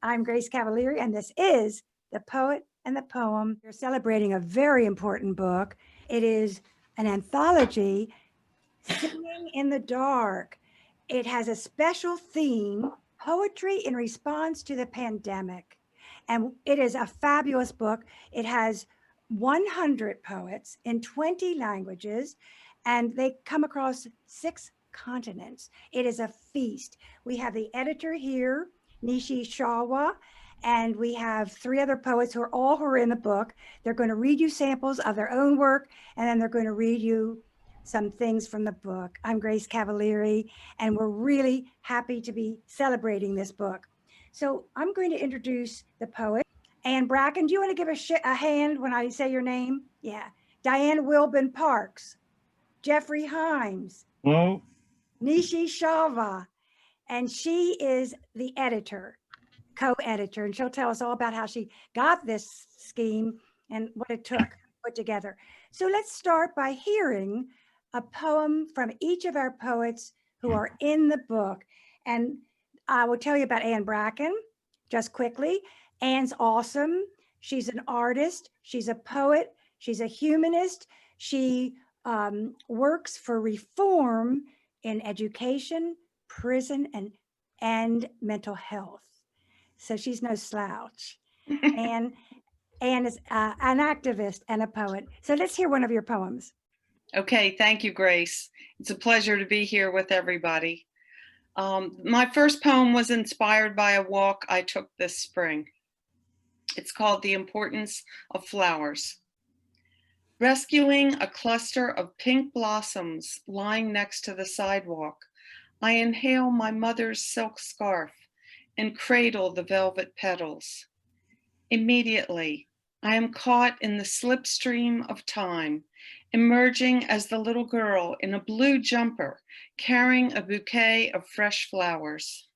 I'm Grace Cavalieri, and this is The Poet and the Poem. We're celebrating a very important book. It is an anthology, Singing in the Dark. It has a special theme, poetry in response to the pandemic. And it is a fabulous book. It has 100 poets in 20 languages, and they come across 6 continents. It is a feast. We have the editor here, Nishi Chawla, and we have 3 other poets who are in the book. They're going to read you samples of their own work, and then they're going to read you some things from the book. I'm Grace Cavalieri, and we're really happy to be celebrating this book. So I'm going to introduce the poet. And Bracken, do you want to give a hand when I say your name? Yeah. Diane Wilbon Parks, Geoffrey Himes, Hello. Nishi Chawla, and she is the editor, co-editor, and she'll tell us all about how she got this scheme and what it took to put together. So let's start by hearing a poem from each of our poets who are in the book. And I will tell you about Anne Bracken just quickly. Anne's awesome. She's an artist. She's a poet. She's a humanist. She works for reform in education, prison, and mental health. So she's no slouch. And Anne is an activist and a poet. So let's hear one of your poems. Okay, thank you, Grace. It's a pleasure to be here with everybody. My first poem was inspired by a walk I took this spring. It's called The Importance of Flowers. Rescuing a cluster of pink blossoms lying next to the sidewalk, I inhale my mother's silk scarf and cradle the velvet petals. Immediately, I am caught in the slipstream of time, emerging as the little girl in a blue jumper, carrying a bouquet of fresh flowers.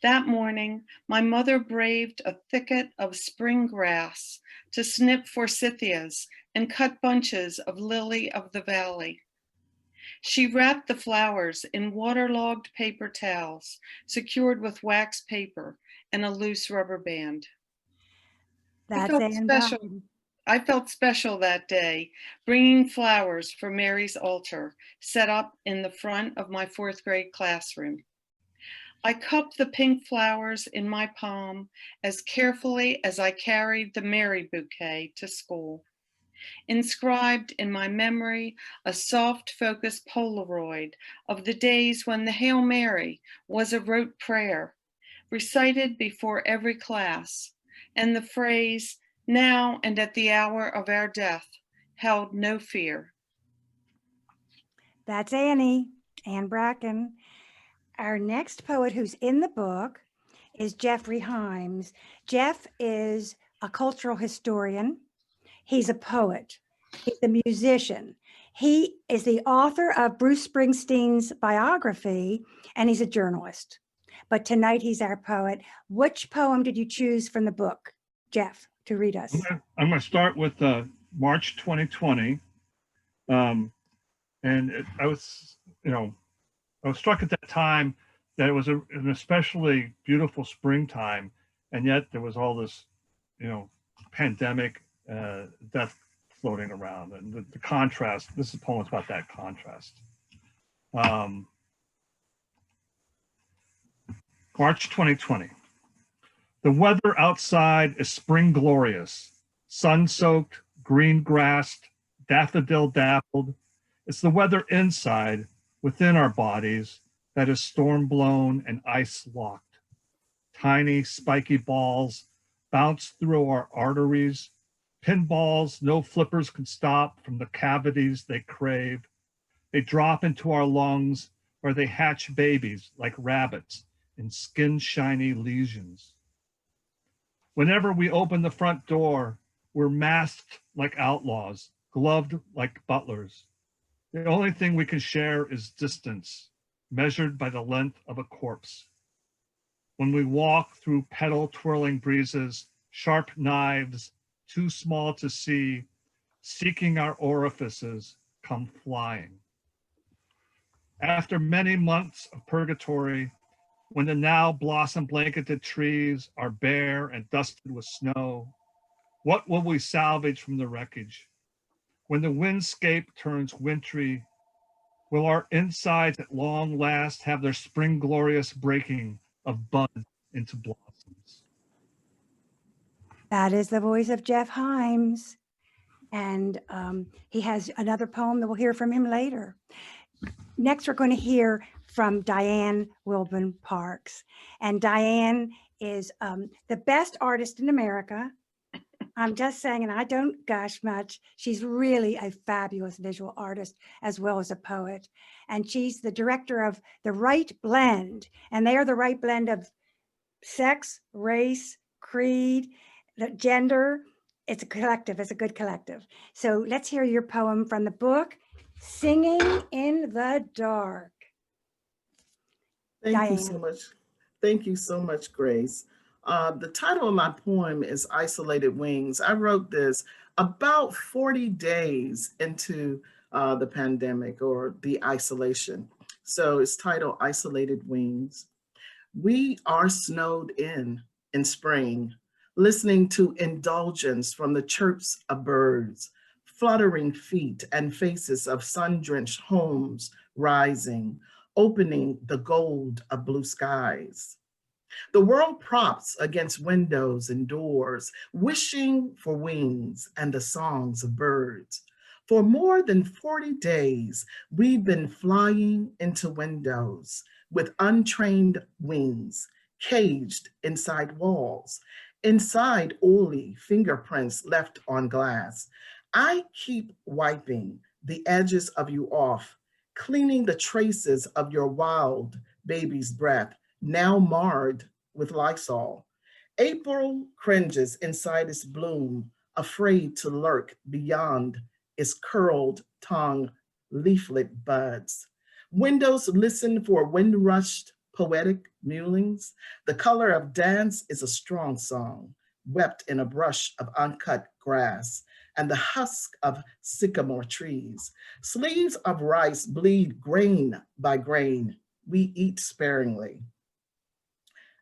That morning, my mother braved a thicket of spring grass to snip forsythias and cut bunches of lily of the valley. She wrapped the flowers in waterlogged paper towels, secured with wax paper and a loose rubber band. I felt special that day, bringing flowers for Mary's altar, set up in the front of my 4th grade classroom. I cupped the pink flowers in my palm as carefully as I carried the Mary bouquet to school. Inscribed in my memory, a soft focus Polaroid of the days when the Hail Mary was a rote prayer, recited before every class, and the phrase, "Now and at the hour of our death," held no fear. That's Anne Bracken. Our next poet who's in the book is Geoffrey Himes. Jeff is a cultural historian. He's a poet. He's a musician. He is the author of Bruce Springsteen's biography, and he's a journalist. But tonight he's our poet. Which poem did you choose from the book, Jeff, to read us? I'm going to start with March 2020. I was struck at that time that it was an especially beautiful springtime, and yet there was all this, pandemic, death floating around, and the contrast. This is a poem about that contrast. March 2020. The weather outside is spring glorious, sun-soaked, green-grassed, daffodil-dappled. It's the weather inside, within our bodies, that is storm-blown and ice-locked. Tiny, spiky balls bounce through our arteries, pinballs no flippers can stop from the cavities they crave. They drop into our lungs where they hatch babies like rabbits in skin-shiny lesions. Whenever we open the front door, we're masked like outlaws, gloved like butlers. The only thing we can share is distance, measured by the length of a corpse. When we walk through petal-twirling breezes, sharp knives, too small to see, seeking our orifices, come flying. After many months of purgatory, when the now blossom blanketed trees are bare and dusted with snow, what will we salvage from the wreckage? When the windscape turns wintry, will our insides at long last have their spring glorious breaking of buds into blossoms? That is the voice of Geoff Himes. And he has another poem that we'll hear from him later. Next, we're going to hear from Diane Wilbon Parks. And Diane is the best artist in America. I'm just saying, and I don't gush much, she's really a fabulous visual artist as well as a poet. And she's the director of The Right Blend. And they are the right blend of sex, race, creed, gender. It's a collective, it's a good collective. So let's hear your poem from the book, Singing in the Dark. Thank you Diane. so much. Thank you so much, Grace. The title of my poem is Isolated Wings. I wrote this about 40 days into the pandemic or the isolation. So it's titled Isolated Wings. We are snowed in spring, listening to indulgence from the chirps of birds, fluttering feet and faces of sun-drenched homes rising, opening the gold of blue skies. The world props against windows and doors, wishing for wings and the songs of birds. For more than 40 days, we've been flying into windows with untrained wings, caged inside walls, inside oily fingerprints left on glass. I keep wiping the edges of you off, cleaning the traces of your wild baby's breath, now marred with Lysol. April cringes inside its bloom, afraid to lurk beyond its curled tongue, leaflet buds. Windows listen for wind-rushed poetic mewlings. The color of dance is a strong song, wept in a brush of uncut grass and the husk of sycamore trees. Sleeves of rice bleed grain by grain. We eat sparingly.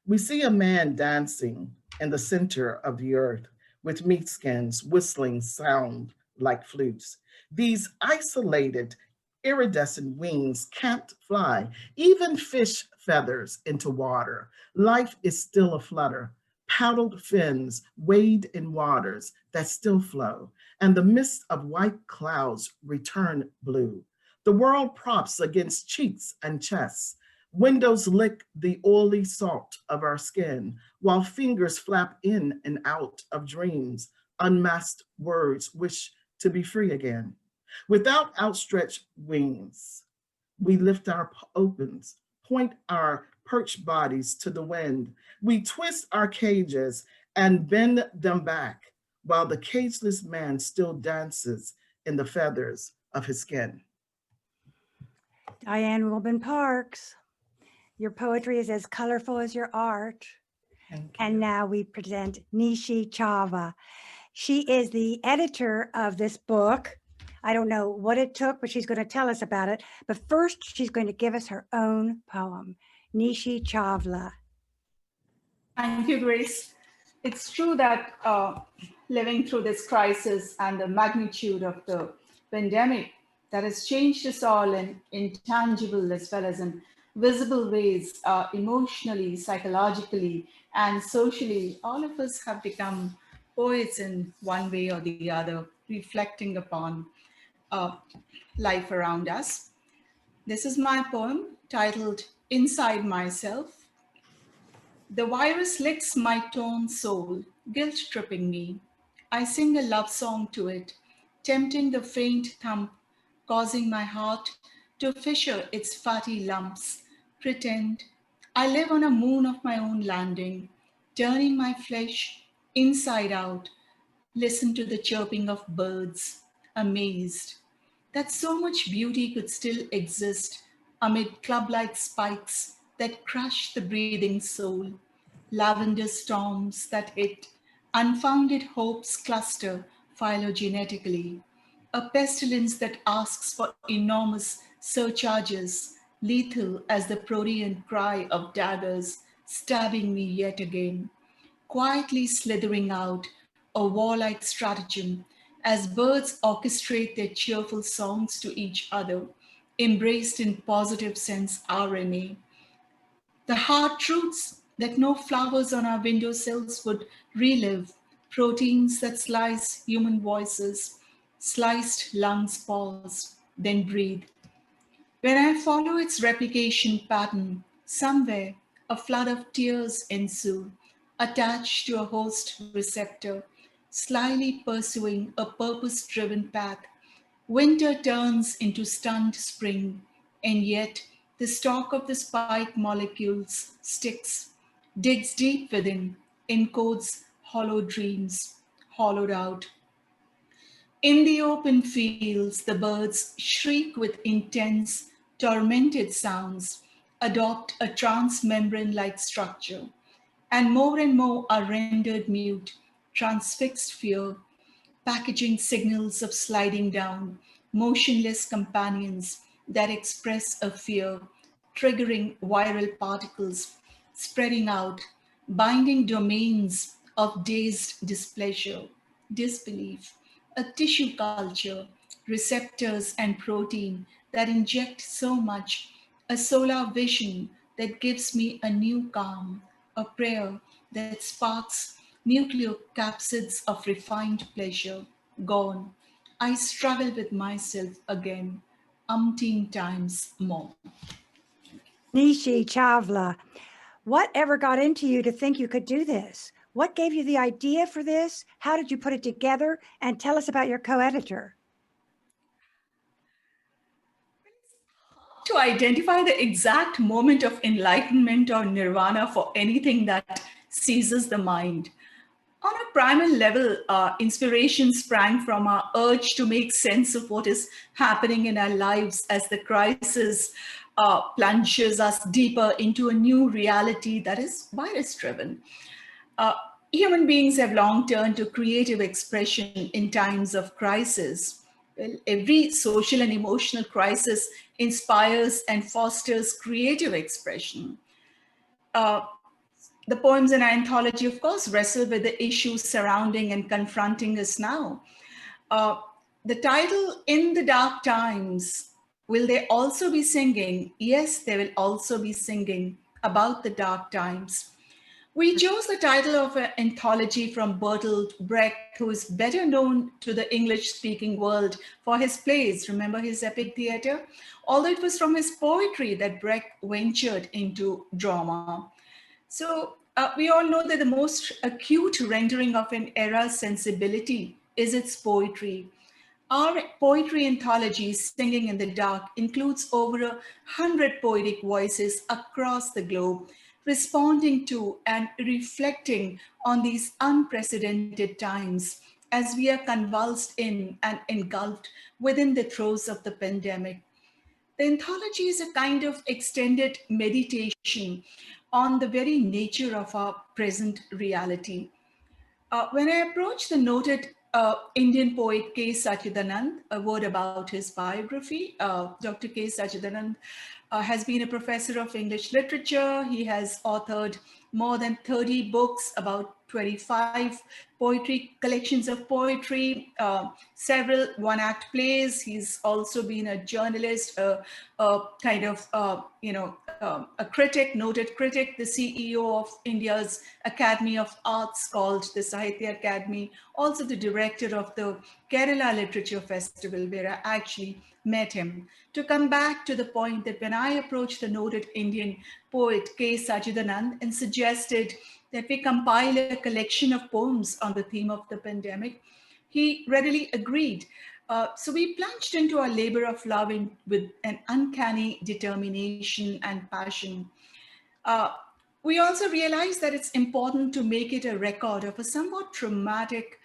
We see a man dancing in the center of the earth with meat skins whistling sound like flutes. These isolated, iridescent wings can't fly, even fish feathers into water. Life is still aflutter. Paddled fins wade in waters that still flow, and the mist of white clouds return blue. The world props against cheeks and chests. Windows lick the oily salt of our skin, while fingers flap in and out of dreams. Unmasked words wish to be free again. Without outstretched wings, we lift our opens, point our perched bodies to the wind. We twist our cages and bend them back, while the cageless man still dances in the feathers of his skin. Diane Wilbon Parks, your poetry is as colorful as your art. Thank you. And now we present Nishi Chawla. She is the editor of this book. I don't know what it took, but she's going to tell us about it. But first, she's going to give us her own poem, Nishi Chawla. Thank you, Grace. It's true that living through this crisis and the magnitude of the pandemic that has changed us all in intangible as well as in visible ways, emotionally, psychologically, and socially, all of us have become poets in one way or the other, reflecting upon life around us. This is my poem titled Inside Myself. The virus licks my torn soul, guilt-tripping me. I sing a love song to it, tempting the faint thump, causing my heart to fissure its fatty lumps. Pretend I live on a moon of my own landing, turning my flesh inside out. Listen to the chirping of birds, amazed that so much beauty could still exist amid club-like spikes that crush the breathing soul. Lavender storms that hit unfounded hopes cluster phylogenetically. A pestilence that asks for enormous surcharges lethal as the protean cry of daggers stabbing me yet again, quietly slithering out, a warlike stratagem, as birds orchestrate their cheerful songs to each other, embraced in positive sense RNA. The hard truths that no flowers on our windowsills would relive, proteins that slice human voices, sliced lungs pause, then breathe. When I follow its replication pattern, somewhere a flood of tears ensue, attached to a host receptor, slyly pursuing a purpose-driven path. Winter turns into stunned spring, and yet the stalk of the spike molecules sticks, digs deep within, encodes hollow dreams, hollowed out. In the open fields, the birds shriek with intense, tormented sounds, adopt a transmembrane-like structure, and more are rendered mute, transfixed fear, packaging signals of sliding down, motionless companions that express a fear, triggering viral particles, spreading out, binding domains of dazed displeasure, disbelief, a tissue culture, receptors and protein that inject so much, a solar vision that gives me a new calm, a prayer that sparks nucleocapsids of refined pleasure, gone. I struggle with myself again, umpteen times more. Nishi Chawla, what ever got into you to think you could do this? What gave you the idea for this? How did you put it together? And tell us about your co-editor. To identify the exact moment of enlightenment or nirvana for anything that seizes the mind. On a primal level, inspiration sprang from our urge to make sense of what is happening in our lives as the crisis plunges us deeper into a new reality that is virus-driven. Human beings have long turned to creative expression in times of crisis. Well, every social and emotional crisis inspires and fosters creative expression. The poems in our anthology, of course, wrestle with the issues surrounding and confronting us now. The title, In the Dark Times, will they also be singing? Yes, they will also be singing about the dark times. We chose the title of an anthology from Bertolt Brecht, who is better known to the English-speaking world for his plays. Remember his epic theater? Although it was from his poetry that Brecht ventured into drama. So we all know that the most acute rendering of an era's sensibility is its poetry. Our poetry anthology, Singing in the Dark, includes over 100 poetic voices across the globe, responding to and reflecting on these unprecedented times as we are convulsed in and engulfed within the throes of the pandemic. The anthology is a kind of extended meditation on the very nature of our present reality. When I approached the noted Indian poet K. Sachidanand, a word about his biography. Dr. K. Sachidanand has been a professor of English literature. He has authored more than 30 books, about 25 poetry collections of poetry, several one-act plays. He's also been a journalist, a critic, noted critic, the CEO of India's Academy of Arts called the Sahitya Academy, also the director of the Kerala Literature Festival, where I actually met him. To come back to the point that when I approached the noted Indian poet K. Sachidanand and suggested that we compile a collection of poems on the theme of the pandemic, he readily agreed. So we plunged into our labor of love with an uncanny determination and passion. We also realized that it's important to make it a record of a somewhat traumatic,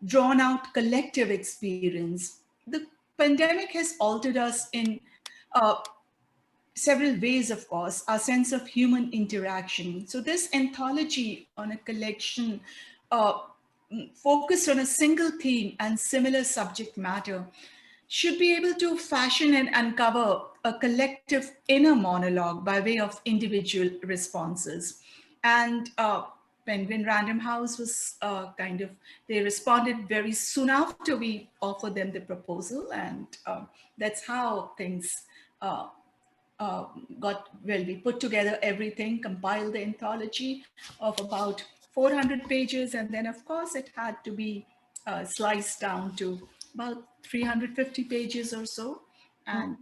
drawn out collective experience. The pandemic has altered us in several ways, of course, our sense of human interaction. So this anthology on a collection focused on a single theme and similar subject matter should be able to fashion and uncover a collective inner monologue by way of individual responses. And Penguin Random House was they responded very soon after we offered them the proposal. And that's how things we put together everything, compiled the anthology of about 400 pages. And then of course it had to be sliced down to about 350 pages or so. And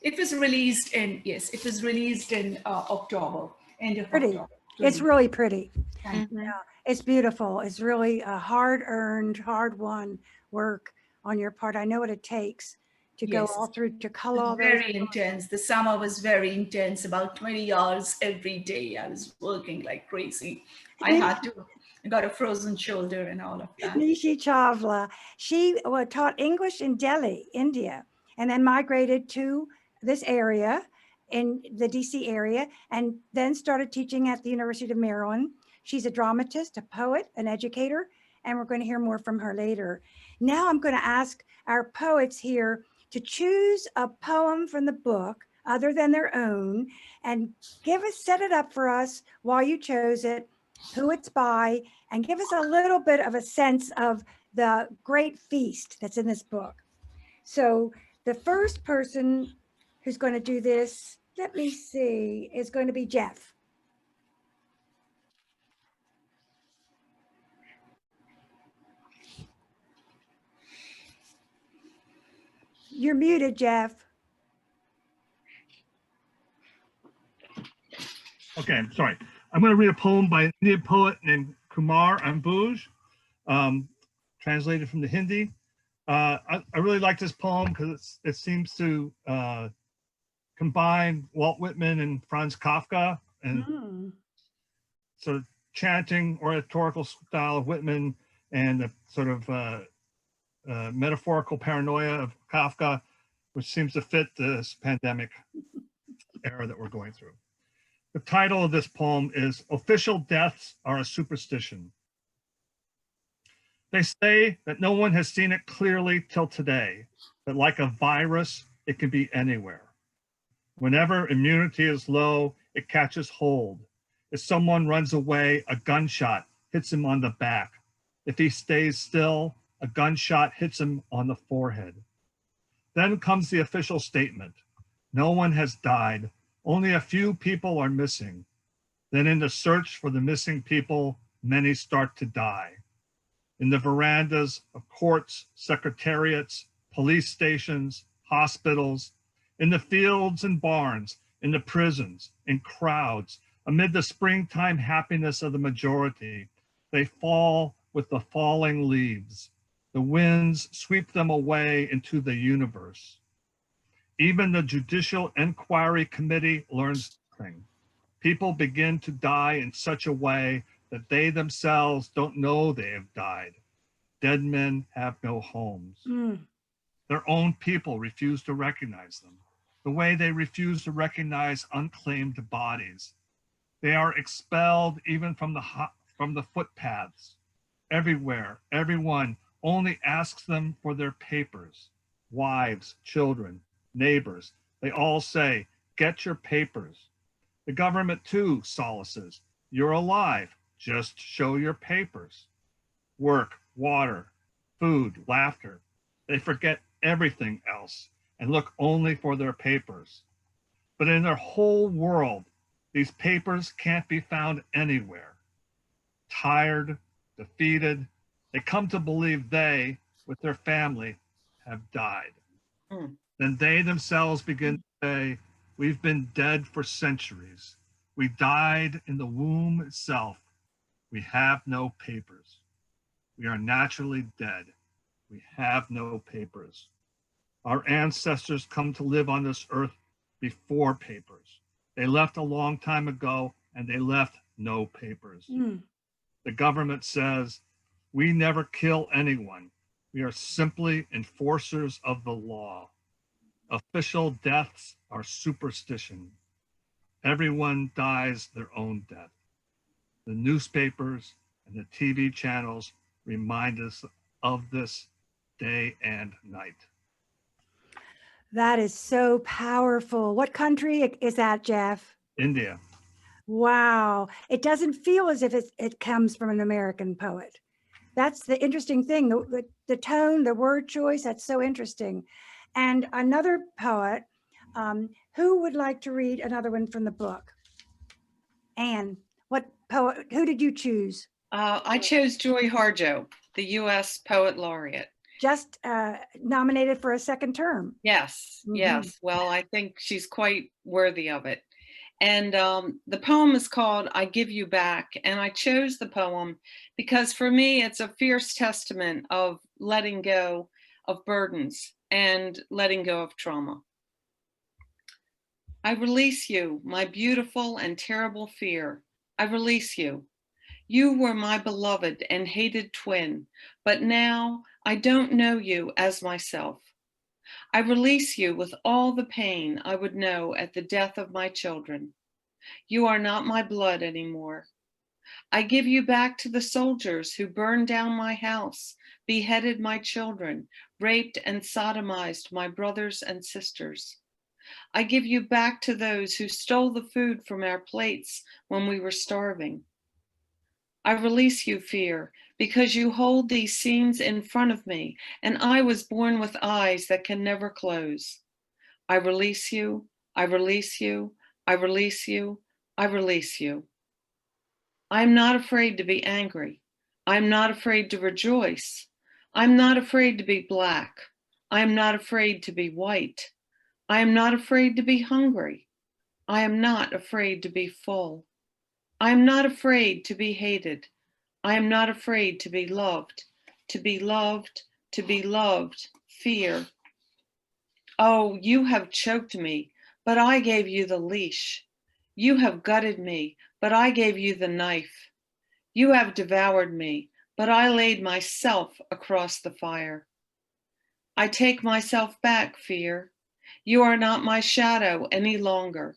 it was released in, October, end of Pretty. October. It's really pretty. Thank you. Yeah, it's beautiful. It's really a hard-earned, hard-won work on your part. I know what it takes to go Yes. all through, to cull all those. Very intense. The summer was very intense, about 20 hours every day. I was working like crazy. I got a frozen shoulder and all of that. Nishi Chawla, she taught English in Delhi, India, and then migrated to this area in the DC area, and then started teaching at the University of Maryland. She's a dramatist, a poet, an educator, and we're going to hear more from her later. Now I'm going to ask our poets here to choose a poem from the book other than their own and set it up for us while you chose it, who it's by, and give us a little bit of a sense of the great feast that's in this book. So the first person who's going to do this, let me see, is going to be Jeff. You're muted, Jeff. Okay, I'm sorry. I'm going to read a poem by an Indian poet named Kumar Ambuj, translated from the Hindi. I really like this poem because it seems to combine Walt Whitman and Franz Kafka, and sort of chanting oratorical style of Whitman and the sort of metaphorical paranoia of Kafka, which seems to fit this pandemic era that we're going through. The title of this poem is Official Deaths Are a Superstition. They say that no one has seen it clearly till today, that like a virus, it can be anywhere. Whenever immunity is low, it catches hold. If someone runs away, a gunshot hits him on the back. If he stays still, a gunshot hits him on the forehead. Then comes the official statement. No one has died. Only a few people are missing. Then in the search for the missing people, many start to die. In the verandas of courts, secretariats, police stations, hospitals, in the fields and barns, in the prisons, in crowds, amid the springtime happiness of the majority, they fall with the falling leaves. The winds sweep them away into the universe. Even the Judicial Inquiry Committee learns nothing. People begin to die in such a way that they themselves don't know they have died. Dead men have no homes. Their own people refuse to recognize them, the way they refuse to recognize unclaimed bodies. They are expelled even from the footpaths. Everywhere, everyone only asks them for their papers. Wives, children, neighbors, they all say, get your papers. The government too solaces, you're alive, just show your papers. Work, water, food, laughter. They forget everything else and look only for their papers. But in their whole world, these papers can't be found anywhere. Tired, defeated, they come to believe they, with their family, have died. Then they themselves begin to say, we've been dead for centuries. We died in the womb itself. We have no papers. We are naturally dead. We have no papers. Our ancestors come to live on this earth before papers. They left a long time ago and they left no papers. The government says, we never kill anyone. We are simply enforcers of the law. Official deaths are superstition. Everyone dies their own death. The newspapers and the TV channels remind us of this day and night. That is so powerful. What country is that, Jeff? India. Wow. It doesn't feel as if it comes from an American poet. That's the interesting thing. The tone, the word choice, that's so interesting. And another poet, who would like to read another one from the book? Anne, what poet, who did you choose? I chose Joy Harjo, the U.S. Poet Laureate. Just nominated for a second term. Yes, Mhm. yes. Well, I think she's quite worthy of it. And the poem is called I Give You Back. And I chose the poem because for me, it's a fierce testament of letting go of burdens and letting go of trauma. I release you, my beautiful and terrible fear. I release you. You were my beloved and hated twin, but now I don't know you as myself. I release you with all the pain I would know at the death of my children. You are not my blood anymore. I give you back to the soldiers who burned down my house, beheaded my children, raped and sodomized my brothers and sisters. I give you back to those who stole the food from our plates when we were starving. I release you, fear, because you hold these scenes in front of me, and I was born with eyes that can never close. I release you, I release you, I release you, I release you. I'm not afraid to be angry. I'm not afraid to rejoice. I'm not afraid to be black. I am not afraid to be white. I am not afraid to be hungry. I am not afraid to be full. I am not afraid to be hated. I am not afraid to be loved, to be loved, to be loved, fear. Oh, you have choked me, but I gave you the leash. You have gutted me, but I gave you the knife. You have devoured me, but I laid myself across the fire. I take myself back, fear. You are not my shadow any longer.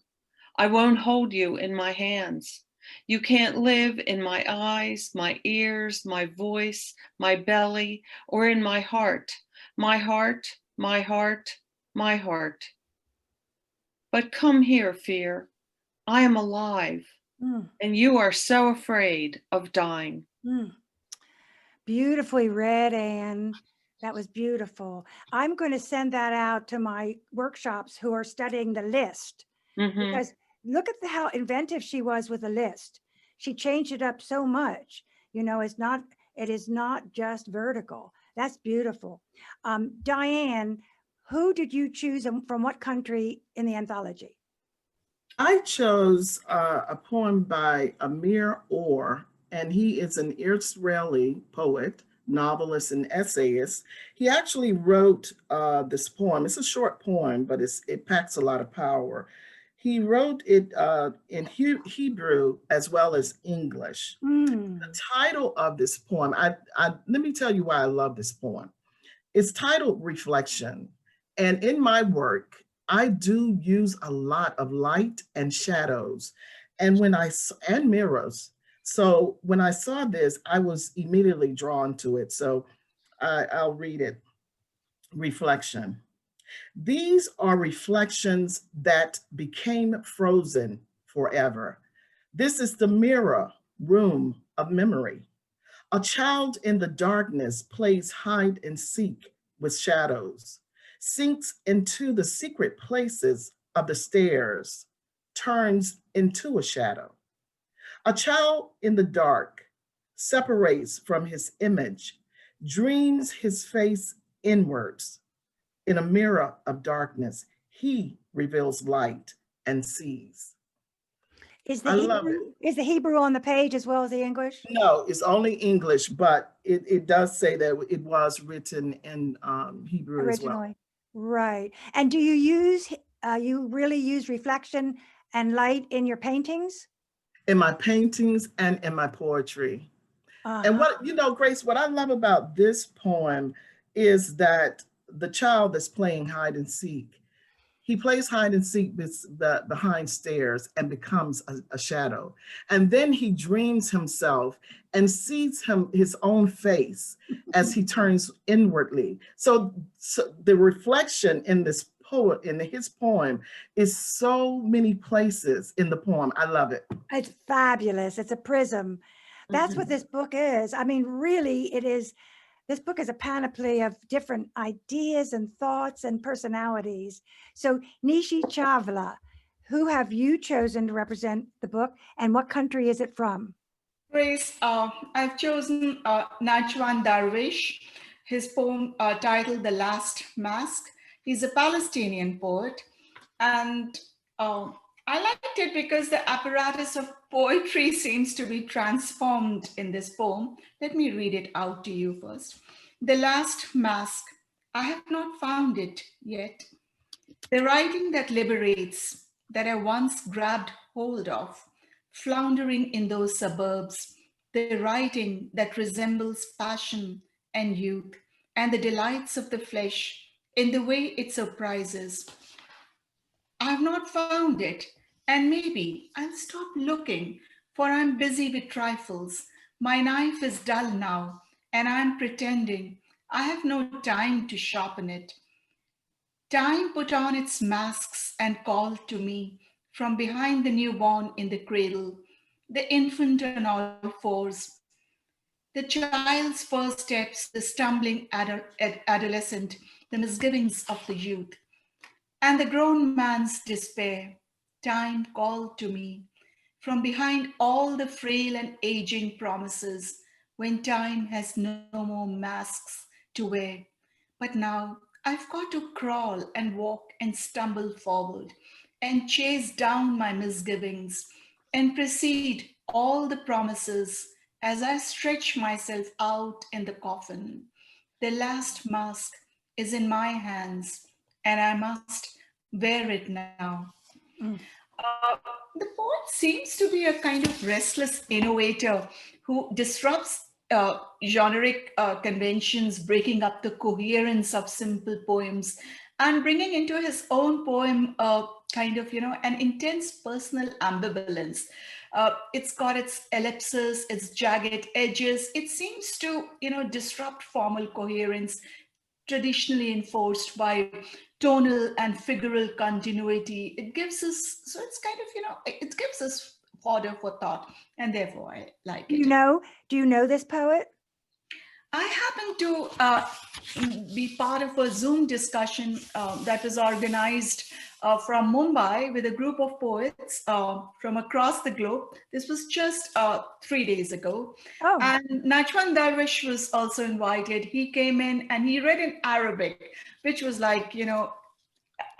I won't hold you in my hands. You can't live in my eyes, my ears, my voice, my belly, or in my heart, my heart, my heart, my heart. But come here, fear. I am alive, and you are so afraid of dying. Beautifully read, Anne. That was beautiful. I'm going to send that out to my workshops who are studying the list, because look at how inventive she was with the list. She changed it up so much. You know, it is not just vertical. That's beautiful. Diane, who did you choose and from what country in the anthology? I chose a poem by Amir Orr, and he is an Israeli poet, novelist, and essayist. He actually wrote this poem. It's a short poem, but it packs a lot of power. He wrote it in Hebrew as well as English. The title of this poem, let me tell you why I love this poem. It's titled Reflection. And in my work, I do use a lot of light and shadows and mirrors. So when I saw this, I was immediately drawn to it. So I'll read it. Reflection. These are reflections that became frozen forever. This is the mirror room of memory. A child in the darkness plays hide and seek with shadows, sinks into the secret places of the stairs, turns into a shadow. A child in the dark separates from his image, dreams his face inwards. In a mirror of darkness, he reveals light and sees. Is I love it. Is the Hebrew on the page as well as the English? No, it's only English, but it does say that it was written in Hebrew Originally. as well. Right. And do you you really use reflection and light in your paintings? In my paintings and in my poetry. And what, Grace, what I love about this poem is that the child that's playing hide and seek, he plays hide and seek behind stairs and becomes a shadow. And then he dreams himself and sees his own face as he turns inwardly. So the reflection in this poet and his poem is so many places in the poem. I love it. It's fabulous. It's a prism. That's what this book is. I mean, really, it is. This book is a panoply of different ideas and thoughts and personalities. So, Nishi Chawla, who have you chosen to represent the book, and what country is it from? Grace, I've chosen Najwan Darwish, his poem titled The Last Mask. He's a Palestinian poet, and I liked it because the apparatus of poetry seems to be transformed in this poem. Let me read it out to you first. The last mask, I have not found it yet. The writing that liberates, that I once grabbed hold of, floundering in those suburbs, the writing that resembles passion and youth and the delights of the flesh in the way it surprises. I have not found it, and maybe I'll stop looking, for I'm busy with trifles. My knife is dull now, and I'm pretending I have no time to sharpen it. Time put on its masks and called to me from behind the newborn in the cradle, the infant on all fours, the child's first steps, the stumbling adolescent, the misgivings of the youth, and the grown man's despair. Time called to me from behind all the frail and aging promises when time has no more masks to wear. But now I've got to crawl and walk and stumble forward and chase down my misgivings and precede all the promises as I stretch myself out in the coffin. The last mask is in my hands and I must wear it now. The poet seems to be a kind of restless innovator who disrupts generic conventions, breaking up the coherence of simple poems and bringing into his own poem kind of, an intense personal ambivalence. It's got its ellipses, its jagged edges. It seems to, disrupt formal coherence traditionally enforced by tonal and figural continuity. It gives us, so it's kind of, it gives us fodder for thought, and therefore I like it. Do you know this poet? I happen to be part of a Zoom discussion that was organized from Mumbai with a group of poets from across the globe. This was just 3 days ago. Oh. And Najwan Darwish was also invited. He came in and he read in Arabic, which was like,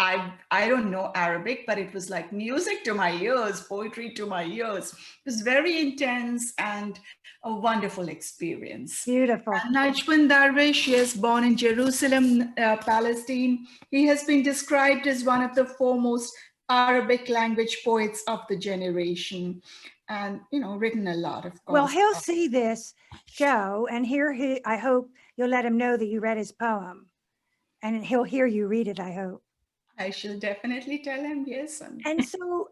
I don't know Arabic, but it was like music to my ears, poetry to my ears. It was very intense and a wonderful experience. Beautiful. And Najwan Darwish, he is born in Jerusalem, Palestine. He has been described as one of the foremost Arabic language poets of the generation, and written a lot, of course. Well, he'll see this show, and I hope you'll let him know that you read his poem, and he'll hear you read it, I hope. I shall definitely tell him, yes. And so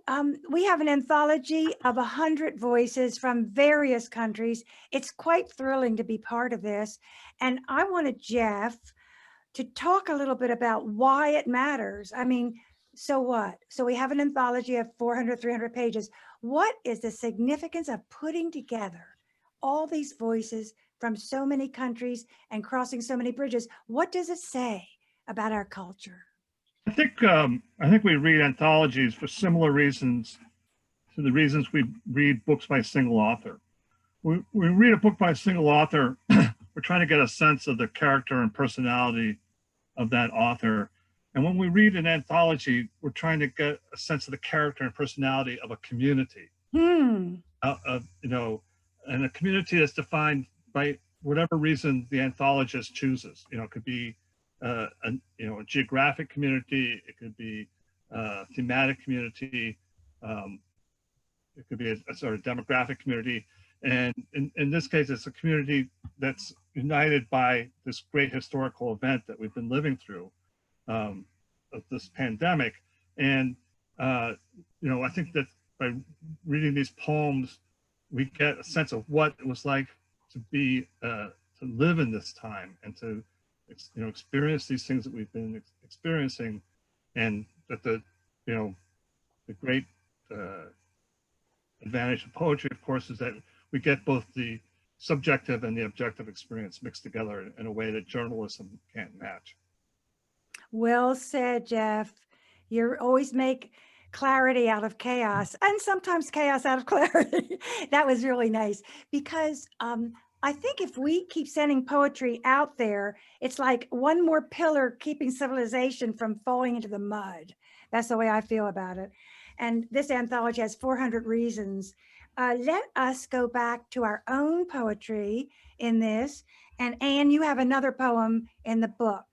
we have an anthology of 100 voices from various countries. It's quite thrilling to be part of this. And I wanted Jeff to talk a little bit about why it matters. I mean, so what? So we have an anthology of 400, 300 pages. What is the significance of putting together all these voices from so many countries and crossing so many bridges? What does it say about our culture? I think we read anthologies for similar reasons to the reasons we read books by a single author. We read a book by a single author, we're trying to get a sense of the character and personality of that author. And when we read an anthology, we're trying to get a sense of the character and personality of a community. And a community that's defined by whatever reason the anthologist chooses. It could be a geographic community, it could be a thematic community, it could be a sort of demographic community. And in this case, it's a community that's united by this great historical event that we've been living through, of this pandemic. And, I think that by reading these poems, we get a sense of what it was like to be, to live in this time and to experience these things that we've been experiencing And that the great advantage of poetry, of course, is that we get both the subjective and the objective experience mixed together in a way that journalism can't match. Well said, Jeff. You always make clarity out of chaos, and sometimes chaos out of clarity. That was really nice, because I think if we keep sending poetry out there, it's like one more pillar keeping civilization from falling into the mud. That's the way I feel about it. And this anthology has 400 reasons. Let us go back to our own poetry in this. And Anne, you have another poem in the book.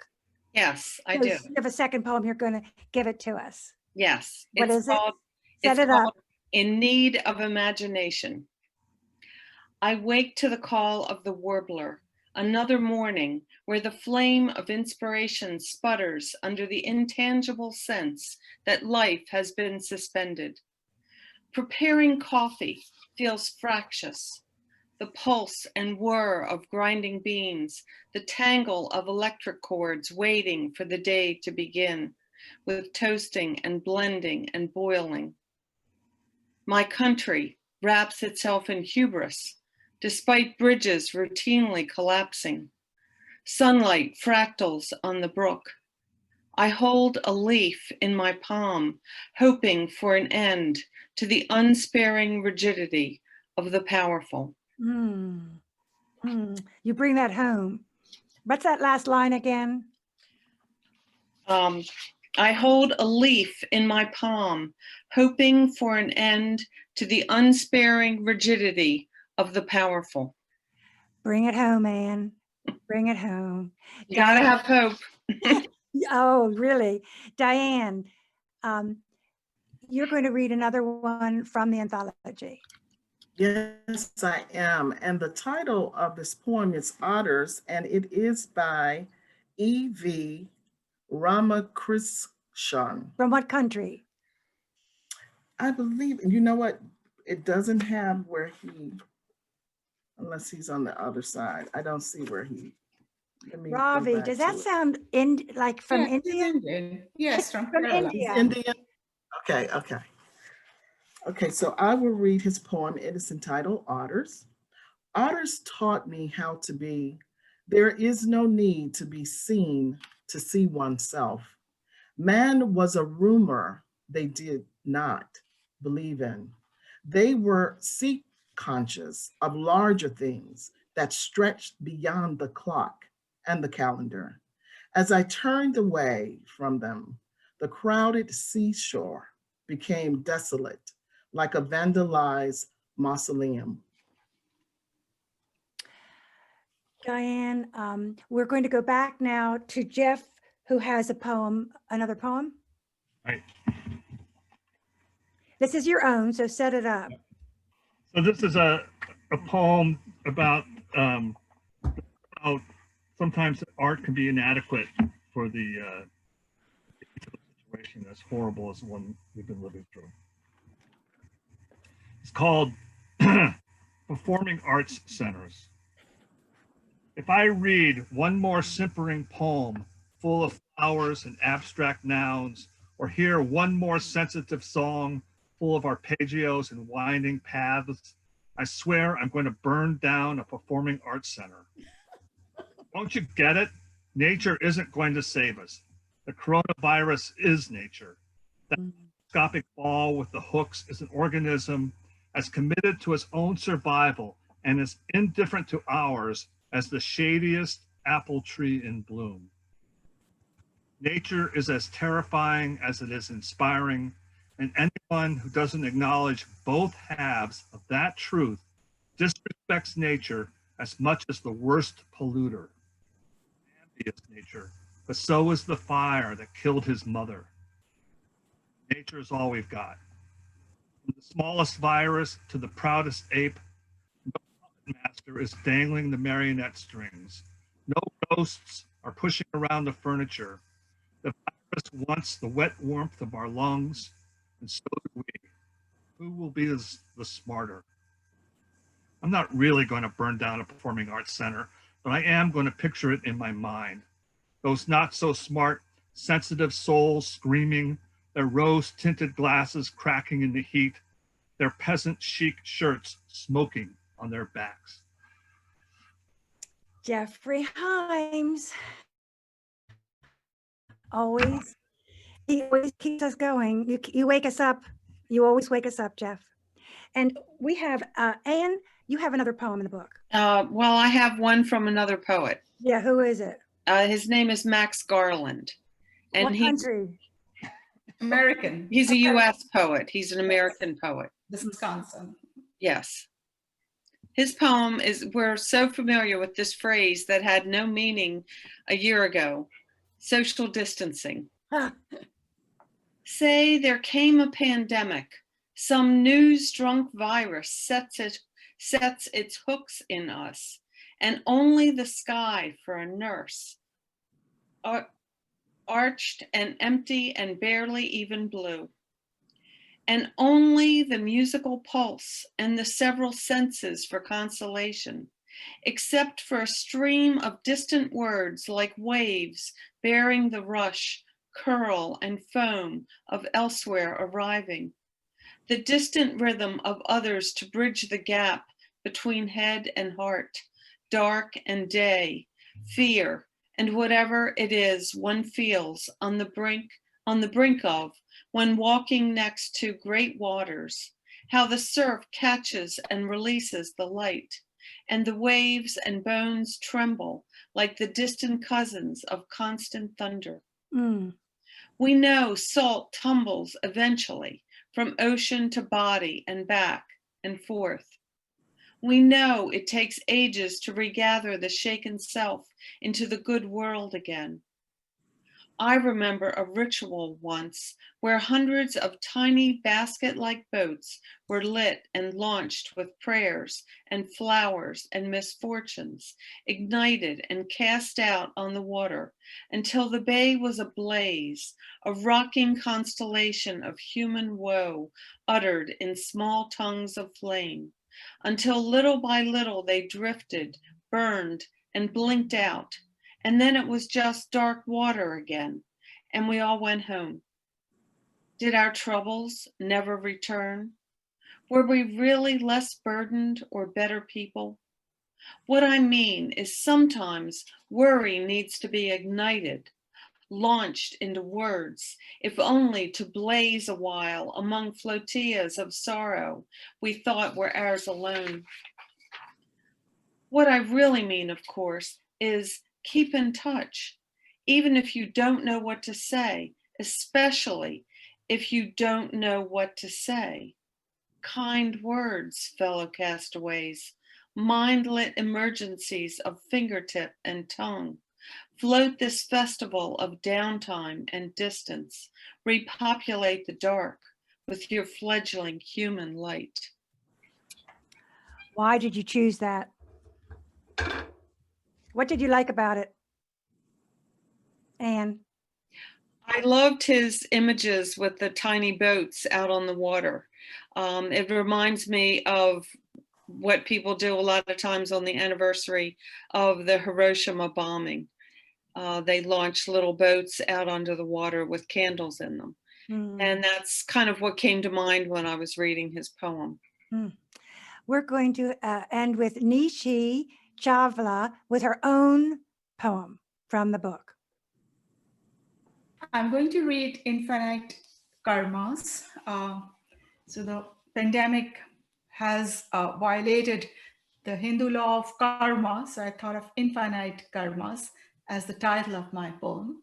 Yes, I do. You have a second poem. You're going to give it to us. Yes. What is it? It's Set it up. called In Need of Imagination. I wake to the call of the warbler, another morning where the flame of inspiration sputters under the intangible sense that life has been suspended. Preparing coffee feels fractious. The pulse and whir of grinding beans, the tangle of electric cords waiting for the day to begin, with toasting and blending and boiling. My country wraps itself in hubris, despite bridges routinely collapsing. Sunlight fractals on the brook. I hold a leaf in my palm, hoping for an end to the unsparing rigidity of the powerful. You bring that home. What's that last line again? I hold a leaf in my palm, hoping for an end to the unsparing rigidity of the powerful. Bring it home, Anne. Bring it home. You gotta have hope. Oh, really? Diane, you're going to read another one from the anthology. Yes, I am. And the title of this poem is Otters, and it is by E.V. Ramakrishnan. From what country? I believe, and you know what? It doesn't have where he, unless he's on the other side. I don't see where he. Ravi, does that sound like from India? Indian. Yes, from India. Indian. Okay. Okay, so I will read his poem. It is entitled Otters. Otters taught me how to be. There is no need to be seen to see oneself. Man was a rumor they did not believe in. They were sea conscious of larger things that stretched beyond the clock and the calendar. As I turned away from them, the crowded seashore became desolate, like a vandalized mausoleum. Diane, we're going to go back now to Jeff, who has a poem, another poem. Right. This is your own, so set it up. So this is a poem about how sometimes art can be inadequate for the situation as horrible as the one we've been living through. It's called Performing Arts Centers. If I read one more simpering poem full of flowers and abstract nouns, or hear one more sensitive song full of arpeggios and winding paths, I swear I'm going to burn down a performing arts center. Don't you get it? Nature isn't going to save us. The coronavirus is nature. That microscopic ball with the hooks is an organism as committed to its own survival and as indifferent to ours as the shadiest apple tree in bloom. Nature is as terrifying as it is inspiring, and anyone who doesn't acknowledge both halves of that truth disrespects nature as much as the worst polluter. Man is nature, but so is the fire that killed his mother. Nature is all we've got. From the smallest virus to the proudest ape, no puppet master is dangling the marionette strings. No ghosts are pushing around the furniture. The virus wants the wet warmth of our lungs, and so do we. Who will be the smarter? I'm not really going to burn down a performing arts center, but I am going to picture it in my mind. Those not so smart sensitive souls screaming, their rose-tinted glasses cracking in the heat, their peasant chic shirts smoking on their backs. Geoffrey Himes. He always keeps us going. You wake us up. You always wake us up, Jeff. And we have, Anne, you have another poem in the book. Well, I have one from another poet. Yeah, who is it? His name is Max Garland. And What country? American. He's a US poet. He's an American poet. Wisconsin. Yes. His poem is, we're so familiar with this phrase that had no meaning a year ago, social distancing. Say there came a pandemic, some news-drunk virus sets its hooks in us, and only the sky for a nurse, arched and empty and barely even blue. And only the musical pulse and the several senses for consolation, except for a stream of distant words like waves bearing the rush, curl, and foam of elsewhere arriving. The distant rhythm of others to bridge the gap between head and heart, dark and day, fear, and whatever it is one feels on the brink of when walking next to great waters, how the surf catches and releases the light, and the waves and bones tremble like the distant cousins of constant thunder. We know salt tumbles eventually from ocean to body and back and forth. We know it takes ages to regather the shaken self into the good world again. I remember a ritual once where hundreds of tiny basket-like boats were lit and launched with prayers and flowers and misfortunes, ignited and cast out on the water until the bay was ablaze, a rocking constellation of human woe uttered in small tongues of flame, until little by little they drifted, burned, and blinked out. And then it was just dark water again, and we all went home. Did our troubles never return? Were we really less burdened or better people? What I mean is sometimes worry needs to be ignited, launched into words, if only to blaze a while among flotillas of sorrow we thought were ours alone. What I really mean, of course, is keep in touch, even if you don't know what to say, especially if you don't know what to say. Kind words, fellow castaways, mind-lit emergencies of fingertip and tongue. Float this festival of downtime and distance. Repopulate the dark with your fledgling human light. Why did you choose that? What did you like about it, Anne? I loved his images with the tiny boats out on the water. It reminds me of what people do a lot of times on the anniversary of the Hiroshima bombing. They launch little boats out onto the water with candles in them. And that's kind of what came to mind when I was reading his poem. We're going to end with Nishi Chawla with her own poem from the book. I'm going to read Infinite Karmas. So the pandemic has violated the Hindu law of karma. So I thought of Infinite Karmas as the title of my poem.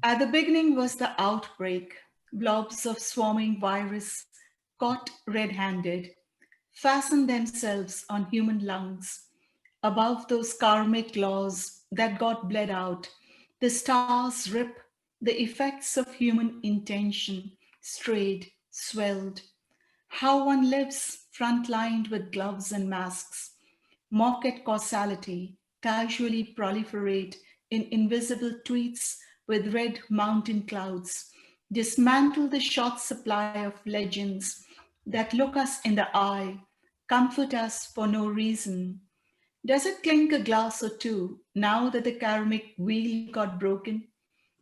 At the beginning was the outbreak, blobs of swarming virus caught red-handed, fastened themselves on human lungs. Above those karmic laws that got bled out, the stars rip the effects of human intention, strayed, swelled. How one lives front-lined with gloves and masks, mock at causality, casually proliferate in invisible tweets with red mountain clouds, dismantle the short supply of legends that look us in the eye, comfort us for no reason. Does it clink a glass or two now that the karmic wheel got broken?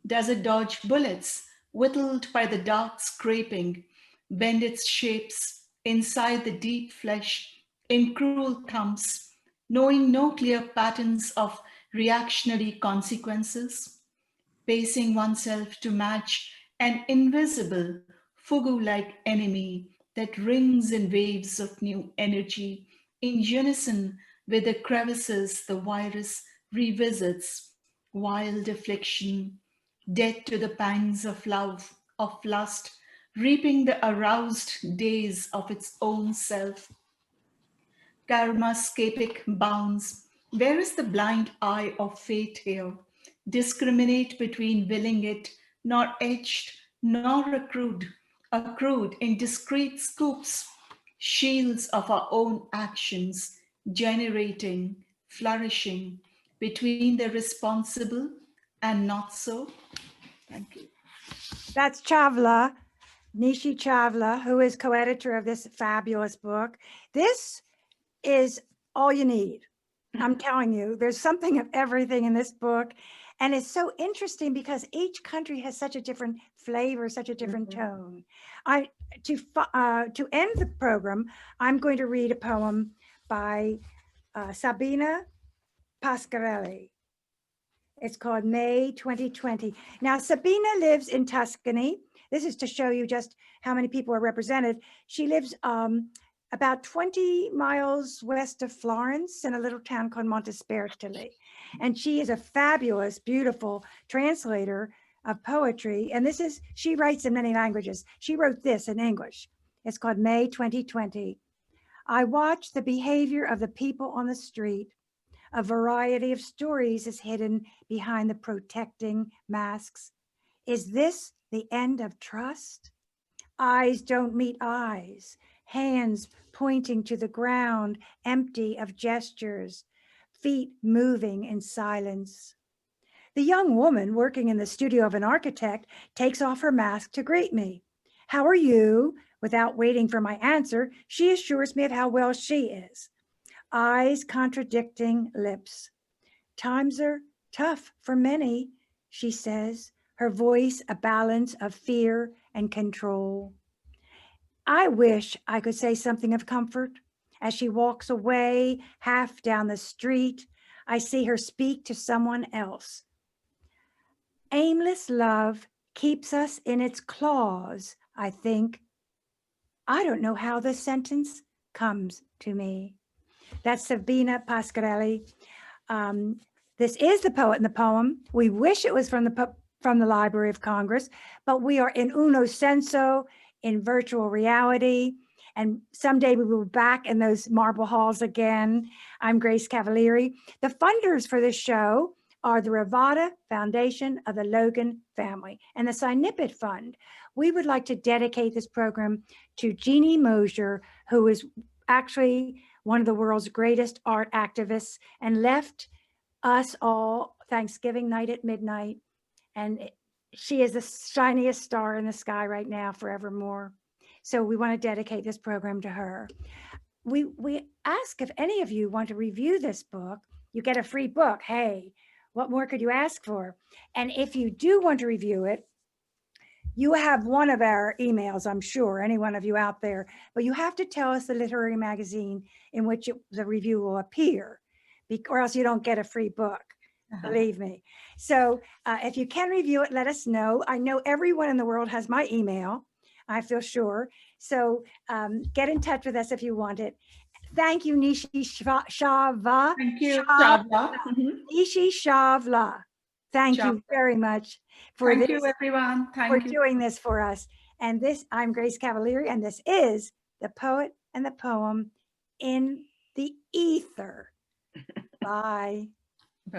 Does it dodge bullets, whittled by the dark scraping, bend its shapes inside the deep flesh in cruel thumps, knowing no clear patterns of reactionary consequences, pacing oneself to match an invisible, fugu-like enemy that rings in waves of new energy, in unison with the crevices the virus revisits, wild affliction, dead to the pangs of love, of lust, reaping the aroused days of its own self. Karma's scapic bounds. Where is the blind eye of fate here? Discriminate between willing it, nor etched, nor accrued in discrete scoops, shields of our own actions, generating, flourishing between the responsible and not so. Thank you. That's Chawla, Nishi Chawla, who is co-editor of this fabulous book. This is all you need. I'm telling you, there's something of everything in this book. And it's so interesting because each country has such a different flavor, such a different tone. To end the program, I'm going to read a poem by Sabina Pasquarelli. It's called May 2020. Now, Sabina lives in Tuscany. This is to show you just how many people are represented. She lives about 20 miles west of Florence in a little town called Montespertoli. And she is a fabulous, beautiful translator of poetry. And she writes in many languages. She wrote this in English. It's called May 2020. I watch the behavior of the people on the street. A variety of stories is hidden behind the protecting masks. Is this the end of trust? Eyes don't meet eyes, hands pointing to the ground, empty of gestures, feet moving in silence. The young woman working in the studio of an architect takes off her mask to greet me. How are you? Without waiting for my answer, she assures me of how well she is. Eyes contradicting lips. Times are tough for many, she says, her voice a balance of fear and control. I wish I could say something of comfort. As she walks away, half down the street, I see her speak to someone else. Aimless love keeps us in its claws, I think. I don't know how this sentence comes to me. That's Sabina Pasquarelli. This is The Poet and the Poem. We wish it was from the Library of Congress, but we are in uno senso, in virtual reality, and someday we will be back in those marble halls again. I'm Grace Cavalieri. The funders for this show are the Ravada Foundation of the Logan family and the Sinipit Fund. We would like to dedicate this program to Jeannie Mosier, who is actually one of the world's greatest art activists and left us all Thanksgiving night at midnight. And she is the shiniest star in the sky right now, forevermore. So we want to dedicate this program to her. We ask if any of you want to review this book. You get a free book. Hey, what more could you ask for? And if you do want to review it, you have one of our emails, I'm sure, any one of you out there, but you have to tell us the literary magazine in which the review will appear, or else you don't get a free book, believe me. So if you can review it, let us know. I know everyone in the world has my email, I feel sure. So get in touch with us if you want it. Thank you, Nishi Chawla. Thank you, Chawla. Nishi Chawla. Thank you very much for Thank you, everyone. Thank you. doing this for us. And I'm Grace Cavalieri, and this is The Poet and the Poem in the Ether. Bye.